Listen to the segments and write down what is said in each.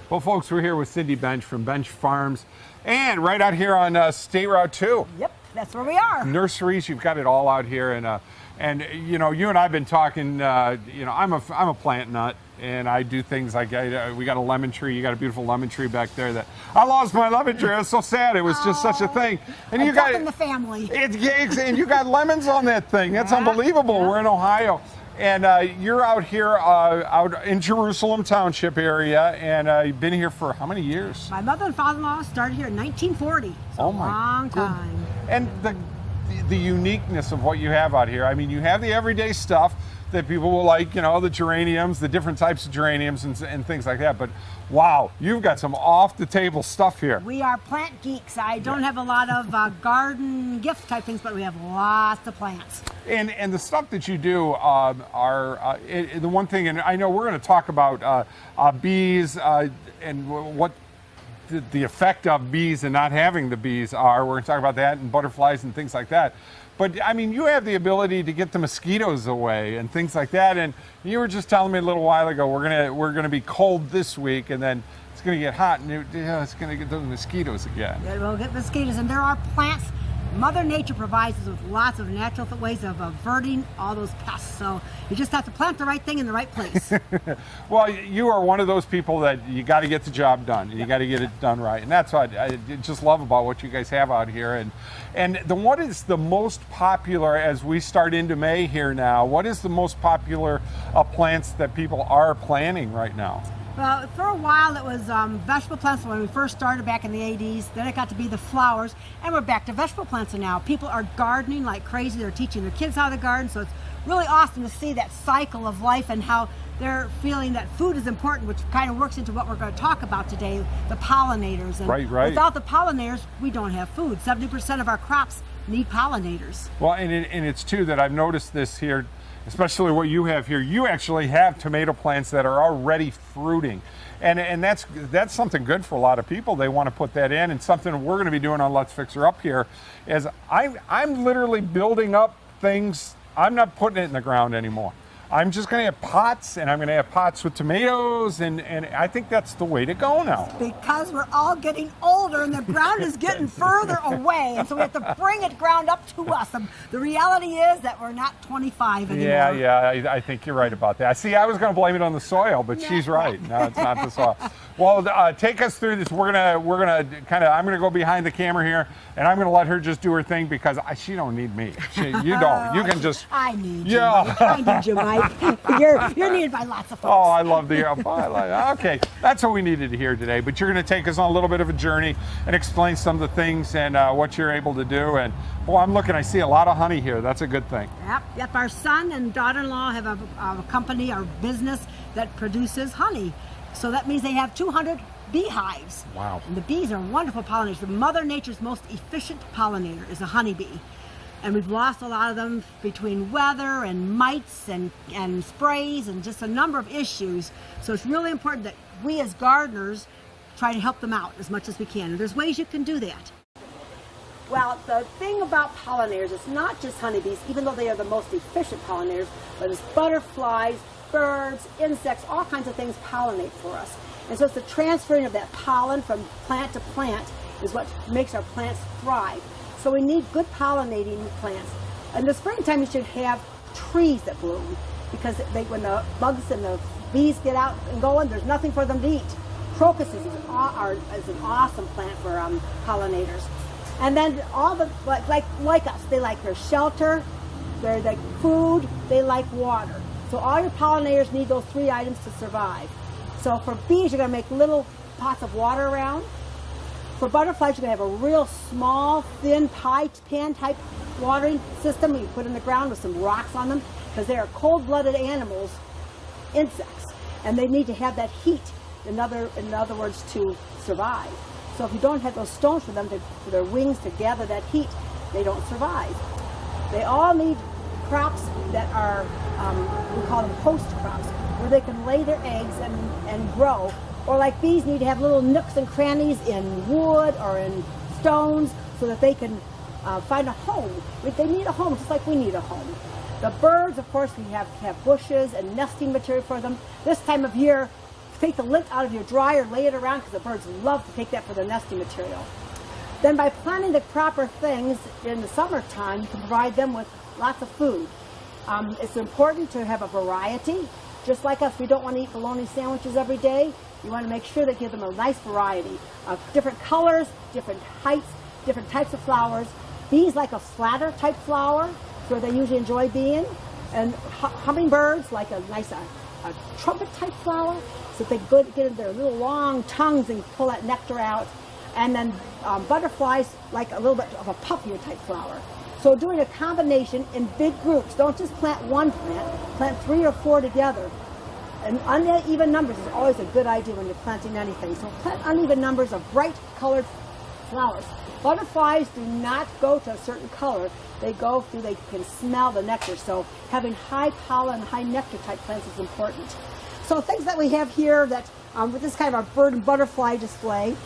Well, folks, we're here with Cindy Bench from Bench Farms, and right out here on State Route 2. Yep, that's where we are. Nurseries, you've got it all out here, and you know, you and I've been talking. You know, I'm a plant nut, and I do things like we got a lemon tree. You got a beautiful lemon tree back there. That I lost my lemon tree. It was so sad. It was just such a thing. And you got in the family. And you got lemons on that thing. That's unbelievable. Yeah. We're in Ohio. And you're out here out in Jerusalem Township area, and you've been here for how many years? My mother and father-in-law started here in 1940. So a long time. And the uniqueness of what you have out here. I mean, you have the everyday stuff that people will like, you know, the geraniums, the different types of geraniums and things like that. But wow, you've got some off-the-table stuff here. We are plant geeks. I don't have a lot of garden gift type things, but we have lots of plants. And the stuff that you do are the one thing, and I know we're going to talk about bees and what the effect of bees and not having the bees are. We're going to talk about that and butterflies and things like that. But I mean, you have the ability to get the mosquitoes away and things like that. And you were just telling me a little while ago we're gonna be cold this week, and then it's gonna get hot, and it's gonna get those mosquitoes again. Yeah, we'll get mosquitoes, and there are plants. Mother Nature provides us with lots of natural ways of averting all those pests. So you just have to plant the right thing in the right place. Well, you are one of those people that you got to get the job done, and you got to get it done right. And that's what I just love about what you guys have out here. And what is the most popular, as we start into May here now, what is the most popular plants that people are planting right now? Well, for a while it was vegetable plants when we first started back in the 80s. Then it got to be the flowers, and we're back to vegetable plants now. People are gardening like crazy. They're teaching their kids how to garden, so it's really awesome to see that cycle of life and how they're feeling that food is important, which kind of works into what we're going to talk about today, the pollinators. And right. Without the pollinators, we don't have food. 70% of our crops need pollinators. Well, and it's too that I've noticed this here, especially what you have here. You actually have tomato plants that are already fruiting, and that's something good for a lot of people. They want to put that in, and something we're going to be doing on Let's Fix Her Up here is I'm literally building up things. I'm not putting it in the ground anymore. I'm just going to have pots, and I'm going to have pots with tomatoes, and I think that's the way to go now. Because we're all getting older, and the ground is getting further away, and so we have to bring it ground up to us. The reality is that we're not 25 anymore. Yeah, I think you're right about that. See, I was going to blame it on the soil, but she's right. No, it's not the soil. Well, take us through this. We're gonna kind of. I'm gonna go behind the camera here, and I'm gonna let her just do her thing because she don't need me. You don't. You can just. I need you. Mike. I need you, Mike. You're needed by lots of folks. Oh, I love the. Okay, that's what we needed to hear today. But you're gonna take us on a little bit of a journey and explain some of the things and what you're able to do. And boy, I'm looking. I see a lot of honey here. That's a good thing. Yep. Our son and daughter-in-law have a company, our business that produces honey. So that means they have 200 beehives. Wow. And the bees are wonderful pollinators. The Mother Nature's most efficient pollinator is a honeybee. And we've lost a lot of them between weather and mites and sprays and just a number of issues. So it's really important that we as gardeners try to help them out as much as we can. And there's ways you can do that. Well, the thing about pollinators, it's not just honeybees, even though they are the most efficient pollinators, but it's butterflies, birds, insects, all kinds of things pollinate for us. And so it's the transferring of that pollen from plant to plant is what makes our plants thrive. So we need good pollinating plants. In the springtime, you should have trees that bloom because when the bugs and the bees get out and going, there's nothing for them to eat. Crocuses is an awesome plant for pollinators. And then all the, like us, they like their shelter, they like food, they like water. So all your pollinators need those three items to survive. So for bees, you're going to make little pots of water around. For butterflies, you're going to have a real small, thin pan type watering system you put in the ground with some rocks on them because they are cold-blooded animals, insects, and they need to have that heat, in other words, to survive. So if you don't have those stones for them, for their wings to gather that heat, they don't survive. They all need crops that are, we call them host crops, where they can lay their eggs and grow. Or like bees need to have little nooks and crannies in wood or in stones so that they can find a home. They need a home just like we need a home. The birds, of course, we have bushes and nesting material for them. This time of year, Take the lint out of your dryer, lay it around, because the birds love to take that for their nesting material. Then by planting the proper things in the summertime, you can provide them with lots of food. It's important to have a variety. Just like us, we don't want to eat bologna sandwiches every day. You want to make sure that you give them a nice variety of different colors, different heights, different types of flowers. Bees like a flatter type flower, where they usually enjoy being. And hummingbirds like a nice a trumpet type flower, so they get their little long tongues and pull that nectar out. And then butterflies like a little bit of a puffier type flower. So doing a combination in big groups, don't just plant one plant 3 or 4 together. And uneven numbers is always a good idea when you're planting anything. So plant uneven numbers of bright colored flowers. Butterflies do not go to a certain color. They go through, they can smell the nectar. So having high pollen, high nectar type plants is important. So things that we have here that, with this kind of a bird and butterfly display.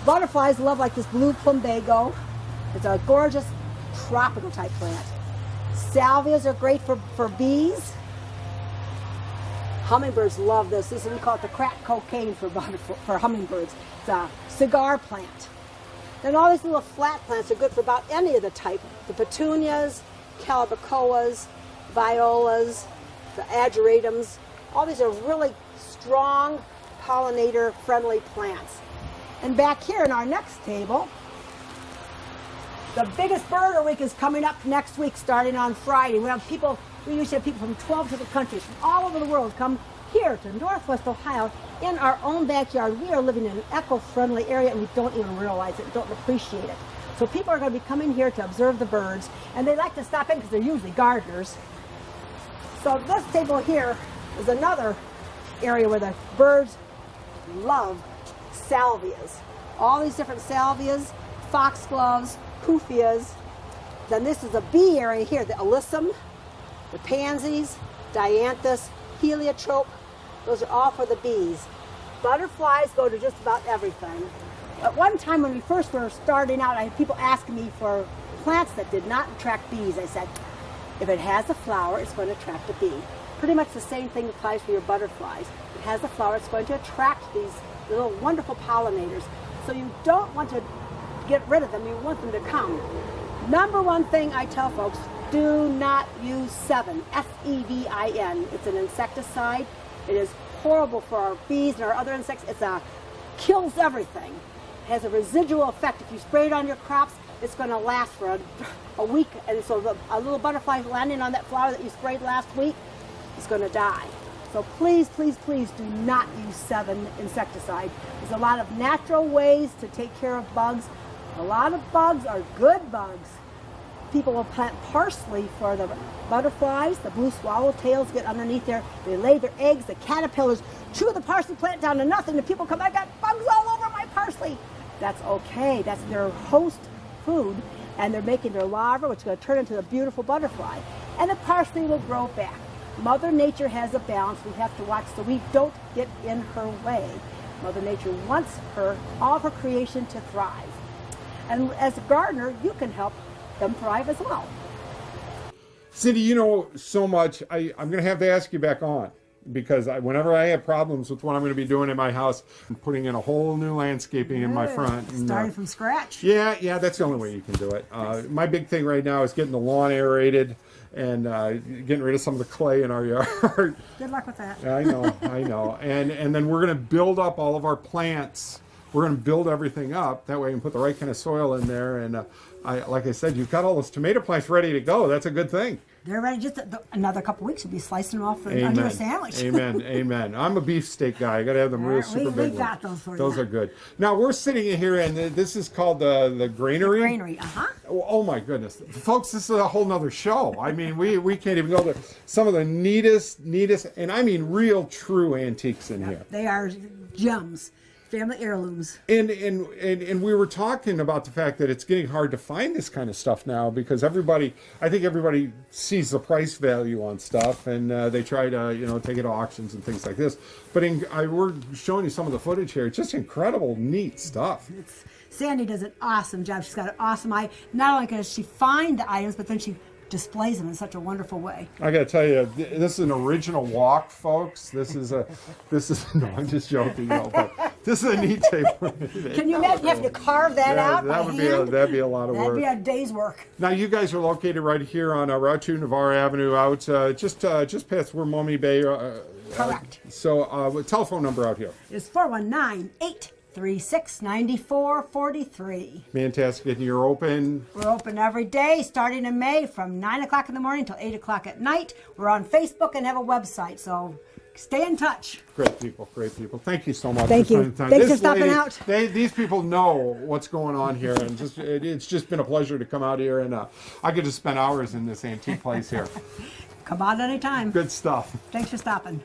Butterflies love like this blue plumbago. It's a gorgeous tropical type plant. Salvias are great for bees. Hummingbirds love this. This is, we call it the crack cocaine for hummingbirds. It's a cigar plant. Then all these little flat plants are good for about any of the type. The petunias, calibrachoas, violas, the ageratums. All these are really strong pollinator-friendly plants. And back here in our next table, the biggest birder week is coming up next week, starting on Friday. We usually have people from 12 different countries, from all over the world, come here to Northwest Ohio in our own backyard. We are living in an eco-friendly area, and we don't even realize it, don't appreciate it. So people are going to be coming here to observe the birds, and they like to stop in because they're usually gardeners. So this table here is another area where the birds love salvias. All these different salvias, foxgloves, puffias. Then this is a bee area here, the alyssum, the pansies, dianthus, heliotrope. Those are all for the bees. Butterflies go to just about everything. At one time when we first were starting out, I had people asking me for plants that did not attract bees. I said, if it has a flower, it's going to attract a bee. Pretty much the same thing applies for your butterflies. If it has a flower, it's going to attract these little wonderful pollinators. So you don't want to get rid of them, you want them to come. Number one thing I tell folks, do not use Sevin, S-E-V-I-N. It's an insecticide. It is horrible for our bees and our other insects. It kills everything. It has a residual effect. If you spray it on your crops, it's going to last for a week. And so a little butterfly landing on that flower that you sprayed last week is going to die. So please, please, please do not use Sevin insecticide. There's a lot of natural ways to take care of bugs. A lot of bugs are good bugs. People will plant parsley for the butterflies. The blue swallowtails get underneath there. They lay their eggs. The caterpillars chew the parsley plant down to nothing. The people come, I got bugs all over my parsley. That's okay. That's their host food. And they're making their larva, which is going to turn into a beautiful butterfly. And the parsley will grow back. Mother Nature has a balance we have to watch so we don't get in her way. Mother Nature wants all of her creation to thrive. And as a gardener, you can help them thrive as well. Cindy, you know so much. I'm going to have to ask you back on because whenever I have problems with what I'm going to be doing in my house, I'm putting in a whole new landscaping in my front. And, starting from scratch. Yeah, that's the only way you can do it. My big thing right now is getting the lawn aerated and getting rid of some of the clay in our yard. Good luck with that. I know. And then we're going to build up all of our plants. We're going to build everything up. That way we can put the right kind of soil in there. And like I said, you've got all those tomato plants ready to go. That's a good thing. They're ready. Just another couple weeks, you'll be slicing them off under a sandwich. Amen. I'm a beefsteak guy. I got to have them real super big. We got those for you. Those are good. Now we're sitting in here, and this is called the granary. The granary, Oh my goodness, folks! This is a whole nother show. I mean, we can't even go to some of the neatest, and I mean real, true antiques in here. They are gems. Family heirlooms. And we were talking about the fact that it's getting hard to find this kind of stuff now because I think everybody sees the price value on stuff and they try to take it to auctions and things like this. But we're showing you some of the footage here. It's just incredible, neat stuff. Sandy does an awesome job. She's got an awesome eye. Not only does she find the items, but then she displays them in such a wonderful way. I got to tell you, this is an original walk, folks. This is no, I'm just joking, but this is a neat table. Can you imagine having to carve that out by hand? That'd be a lot of work. That'd be a day's work. Now, you guys are located right here on Route 2 Navarre Avenue, out just past where Maumee Bay. Correct. So, telephone number out here. It's 419-836-9443. Fantastic. And you're open. We're open every day, starting in May from 9 o'clock in the morning till 8 o'clock at night. We're on Facebook and have a website, so stay in touch. Great people, great people. Thank you so much. Thank you. Thanks for stopping out. These people know what's going on here, and it's just been a pleasure to come out here, and I could just spend hours in this antique place here. Come on anytime. Good stuff. Thanks for stopping.